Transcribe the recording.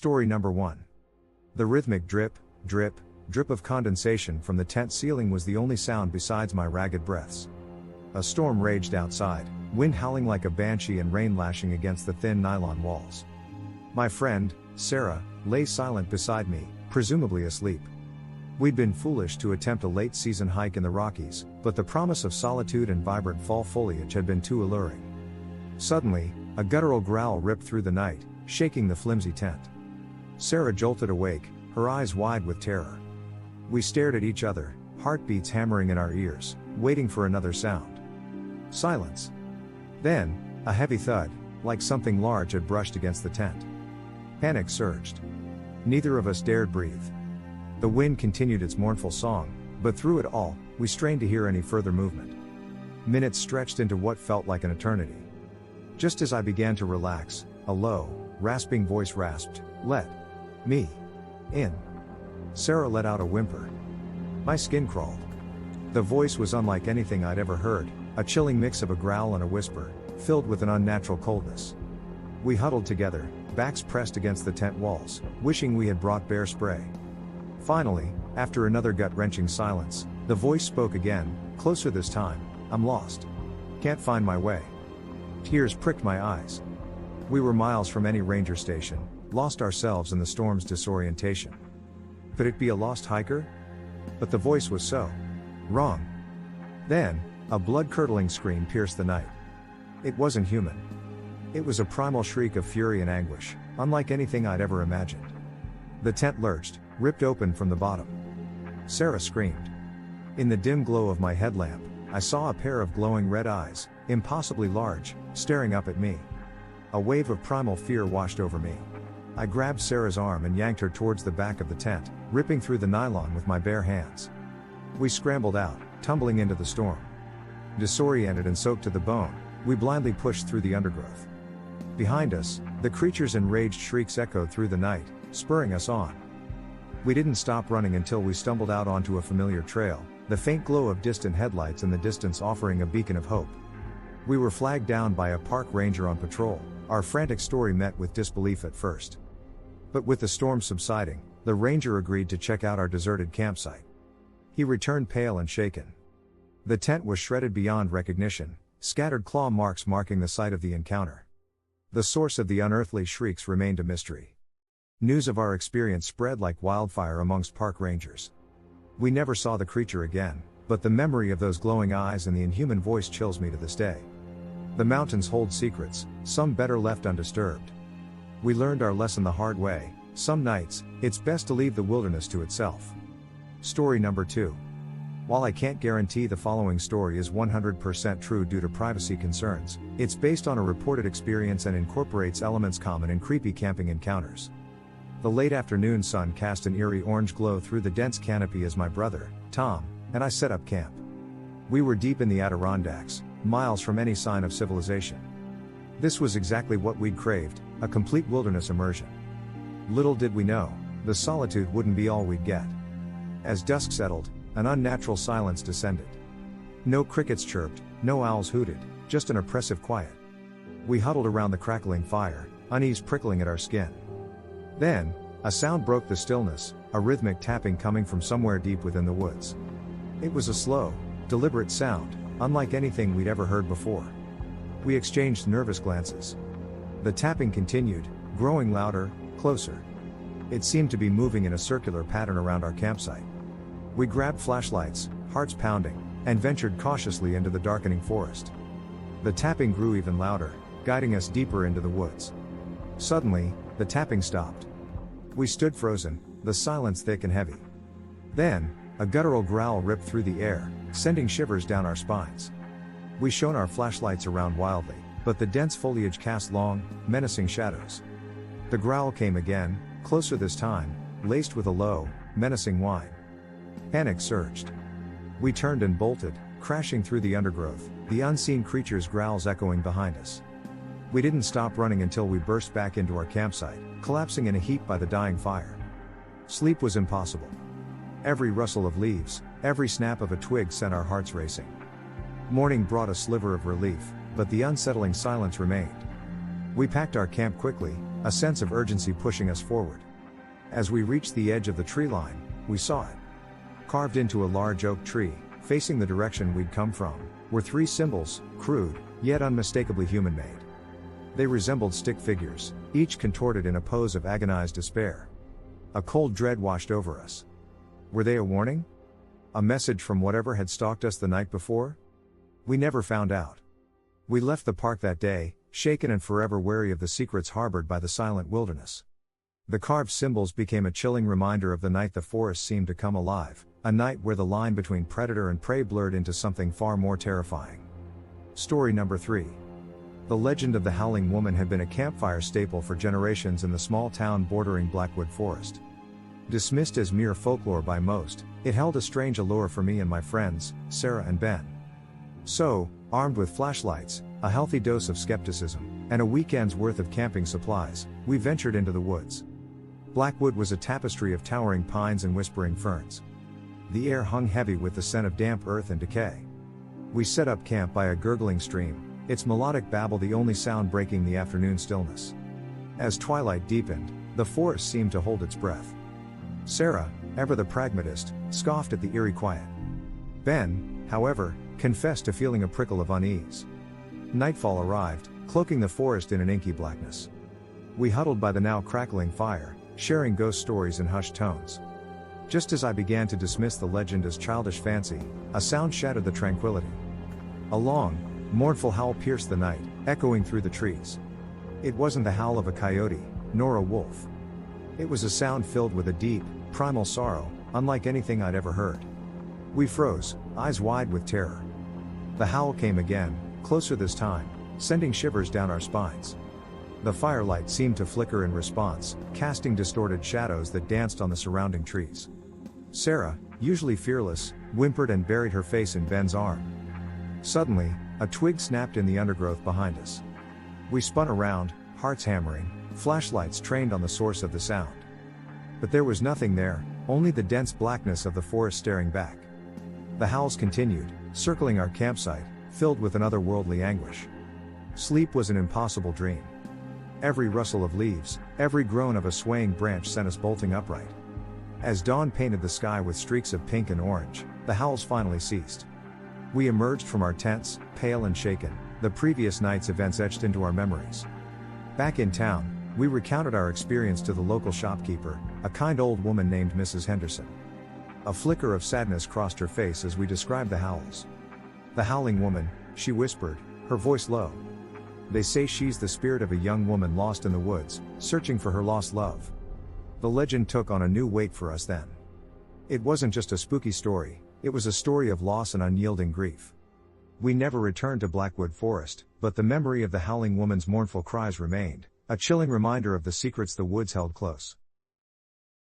Story number 1. The rhythmic drip, drip, drip of condensation from the tent ceiling was the only sound besides my ragged breaths. A storm raged outside, wind howling like a banshee and rain lashing against the thin nylon walls. My friend, Sarah, lay silent beside me, presumably asleep. We'd been foolish to attempt a late-season hike in the Rockies, but the promise of solitude and vibrant fall foliage had been too alluring. Suddenly, a guttural growl ripped through the night, shaking the flimsy tent. Sarah jolted awake, her eyes wide with terror. We stared at each other, heartbeats hammering in our ears, waiting for another sound. Silence. Then, a heavy thud, like something large had brushed against the tent. Panic surged. Neither of us dared breathe. The wind continued its mournful song, but through it all, we strained to hear any further movement. Minutes stretched into what felt like an eternity. Just as I began to relax, a low, rasping voice rasped, "Let me in." Sarah let out a whimper. My skin crawled. The voice was unlike anything I'd ever heard, a chilling mix of a growl and a whisper, filled with an unnatural coldness. We huddled together, backs pressed against the tent walls, wishing we had brought bear spray. Finally, after another gut-wrenching silence, the voice spoke again, closer this time. "I'm lost. Can't find my way." Tears pricked my eyes. We were miles from any ranger station, lost ourselves in the storm's disorientation. Could it be a lost hiker? But the voice was so wrong. Then, a blood-curdling scream pierced the night. It wasn't human. It was a primal shriek of fury and anguish, unlike anything I'd ever imagined. The tent lurched, ripped open from the bottom. Sarah screamed. In the dim glow of my headlamp, I saw a pair of glowing red eyes, impossibly large, staring up at me. A wave of primal fear washed over me. I grabbed Sarah's arm and yanked her towards the back of the tent, ripping through the nylon with my bare hands. We scrambled out, tumbling into the storm. Disoriented and soaked to the bone, we blindly pushed through the undergrowth. Behind us, the creature's enraged shrieks echoed through the night, spurring us on. We didn't stop running until we stumbled out onto a familiar trail, the faint glow of distant headlights in the distance offering a beacon of hope. We were flagged down by a park ranger on patrol, our frantic story met with disbelief at first. But with the storm subsiding, the ranger agreed to check out our deserted campsite. He returned pale and shaken. The tent was shredded beyond recognition, scattered claw marks marking the site of the encounter. The source of the unearthly shrieks remained a mystery. News of our experience spread like wildfire amongst park rangers. We never saw the creature again, but the memory of those glowing eyes and the inhuman voice chills me to this day. The mountains hold secrets, some better left undisturbed. We learned our lesson the hard way. Some nights, it's best to leave the wilderness to itself. Story number 2. While I can't guarantee the following story is 100% true due to privacy concerns, it's based on a reported experience and incorporates elements common in creepy camping encounters. The late afternoon sun cast an eerie orange glow through the dense canopy as my brother, Tom, and I set up camp. We were deep in the Adirondacks, miles from any sign of civilization. This was exactly what we'd craved, a complete wilderness immersion. Little did we know, the solitude wouldn't be all we'd get. As dusk settled, an unnatural silence descended. No crickets chirped, no owls hooted, just an oppressive quiet. We huddled around the crackling fire, unease prickling at our skin. Then, a sound broke the stillness, a rhythmic tapping coming from somewhere deep within the woods. It was a slow, deliberate sound, unlike anything we'd ever heard before. We exchanged nervous glances. The tapping continued, growing louder, closer. It seemed to be moving in a circular pattern around our campsite. We grabbed flashlights, hearts pounding, and ventured cautiously into the darkening forest. The tapping grew even louder, guiding us deeper into the woods. Suddenly, the tapping stopped. We stood frozen, the silence thick and heavy. Then, a guttural growl ripped through the air, sending shivers down our spines. We shone our flashlights around wildly, but the dense foliage cast long, menacing shadows. The growl came again, closer this time, laced with a low, menacing whine. Panic surged. We turned and bolted, crashing through the undergrowth, the unseen creature's growls echoing behind us. We didn't stop running until we burst back into our campsite, collapsing in a heap by the dying fire. Sleep was impossible. Every rustle of leaves, every snap of a twig sent our hearts racing. Morning brought a sliver of relief, but the unsettling silence remained. We packed our camp quickly, a sense of urgency pushing us forward. As we reached the edge of the tree line, we saw it. Carved into a large oak tree, facing the direction we'd come from, were three symbols, crude, yet unmistakably human-made. They resembled stick figures, each contorted in a pose of agonized despair. A cold dread washed over us. Were they a warning? A message from whatever had stalked us the night before? We never found out. We left the park that day, shaken and forever wary of the secrets harbored by the silent wilderness. The carved symbols became a chilling reminder of the night the forest seemed to come alive, a night where the line between predator and prey blurred into something far more terrifying. Story number 3. The legend of the Howling Woman had been a campfire staple for generations in the small town bordering Blackwood Forest. Dismissed as mere folklore by most, it held a strange allure for me and my friends, Sarah and Ben. So, armed with flashlights, a healthy dose of skepticism, and a weekend's worth of camping supplies, we ventured into the woods. Blackwood was a tapestry of towering pines and whispering ferns. The air hung heavy with the scent of damp earth and decay. We set up camp by a gurgling stream, its melodic babble the only sound breaking the afternoon stillness. As twilight deepened, the forest seemed to hold its breath. Sarah, ever the pragmatist, scoffed at the eerie quiet. Ben, however, confessed to feeling a prickle of unease. Nightfall arrived, cloaking the forest in an inky blackness. We huddled by the now crackling fire, sharing ghost stories in hushed tones. Just as I began to dismiss the legend as childish fancy, a sound shattered the tranquility. A long, mournful howl pierced the night, echoing through the trees. It wasn't the howl of a coyote, nor a wolf. It was a sound filled with a deep, primal sorrow, unlike anything I'd ever heard. We froze, eyes wide with terror. The howl came again, closer this time, sending shivers down our spines. The firelight seemed to flicker in response, casting distorted shadows that danced on the surrounding trees. Sarah, usually fearless, whimpered and buried her face in Ben's arm. Suddenly, a twig snapped in the undergrowth behind us. We spun around, hearts hammering, flashlights trained on the source of the sound. But there was nothing there, only the dense blackness of the forest staring back. The howls continued, circling our campsite, filled with an otherworldly anguish. Sleep was an impossible dream. Every rustle of leaves, every groan of a swaying branch sent us bolting upright. As dawn painted the sky with streaks of pink and orange, the howls finally ceased. We emerged from our tents, pale and shaken, the previous night's events etched into our memories. Back in town, we recounted our experience to the local shopkeeper, a kind old woman named Mrs. Henderson. A flicker of sadness crossed her face as we described the howls. "The Howling Woman," she whispered, her voice low. "They say she's the spirit of a young woman lost in the woods, searching for her lost love." The legend took on a new weight for us then. It wasn't just a spooky story, it was a story of loss and unyielding grief. We never returned to Blackwood Forest, but the memory of the Howling Woman's mournful cries remained, a chilling reminder of the secrets the woods held close.